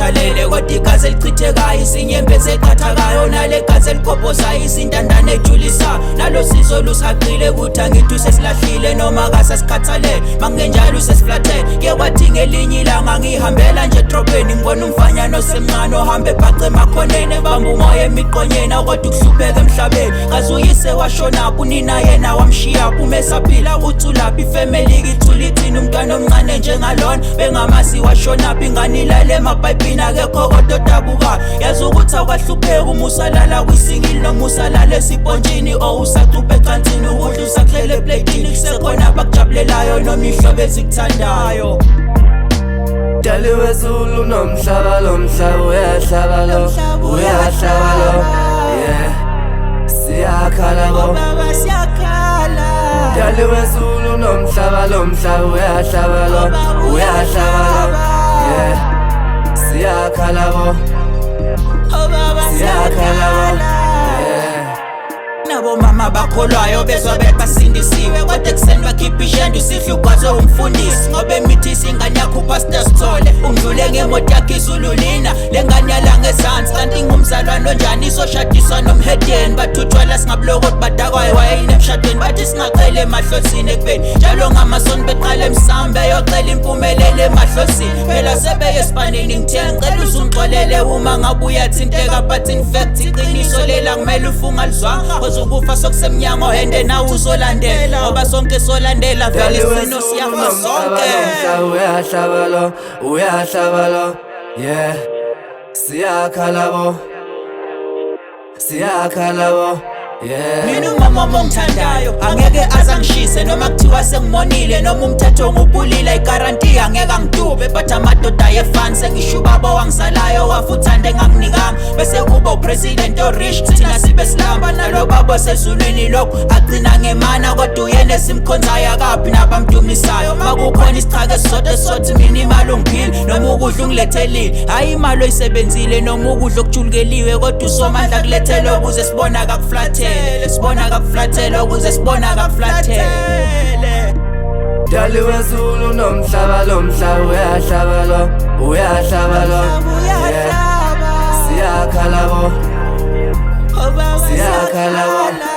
sivalele kodwa igazi elichithekayo isinyembezi eqhathakayo nale gazi elikhophozayo isintandane ejulisayo nalo sizo lusaqile ukuthi angithi usesilahlile noma kasasikhathalele mangenjalo usesiflathele ke kwathi ngelinye ilanga ngihambela nje edrobheni ngibona umfanyana osemncane ohamba ebhaca emakhoneni bamba umoya emiqonyeni kodwa ukuhlupheka emhlabeni kazuyise washonapho unina yena wamshiya umesaphila uthi ulaphi ifamily ithula ithini umntwana omncane njengalona bengamasi washonapho ingane ilale emabhayibhini akekho kodwa odabukayo yazi ukuthi awukahlupheki uma usalala kwisingili noma usalala esipontshini usacupha ecansini ukudla usakuhlele eplatini kusekhona abakujabulelayo noma ihlobo ezikuthandayo Dali wezulu nomhlaba lo mhlaba uyahlaba lo uyahlaba lo yeah siyakhala bo baba siyakhala Dali wezulu nomhlaba lo mhlaba uyahlaba lo uyahlaba lo yeah siyakhala bo baba siyakhala bo nabo mama bakholwayo bezwa bebasindisiwe kodwa ekuseni bakhipha ishende usihle ukwazi umfundisi ngoba emithisa ingane yakho upastor Sithole ungidlule ngemoto yakhe izululina lengane yalanga ezansi kanti ngumzalwane onjani izoshadiswa nomhedeni bathuthwala singabuloko badakwayo wayeyinemshadweni bathi singacela emahlosini ekubeni njalo ngamasoni beqala emsambe yocela impumelelo emahlosini phela sebeye esipanini ngithe ngicela uzungixolele uma ngabe uyathinteka but in fact iqiniso lela kumele ufunga lizwanga ukufa sokusemnyango hende nawe uzolandela ngoba sonke solandela vele isino siyafa sonke uyahlaba lo uyahlaba lo yeah siyakhala bo siyakhala bo yeah mina umama ongithandayo angeke azangishise noma kuthiwa sengimonile noma umthetho ngubulile igaranti angeke angidube but amadoda ayefani sengisho ubaba wangisalayo wafuthande ngakunikanga bese kuba upresident orich thina sibe silamba nalo baba sezulwini lokho agcina ngemana kodwa uyena esimkhonzayo akaphi nabamdumisayo makukhona isichaka esisodwa esizothi mina imali ungiphile noma ukudla ungilethelile hayi imali oyisebenzile noma ukudla okujulukeliwe kodwa usomandla kulethele ukuze sibona kakuflathele sibona kakuflathele ukuze sibona kakuflathele Dali wezulu nomhlaba lo mhlaba uyahlaba lo uyahlaba lo yeah siyakhala bo siyakhala bo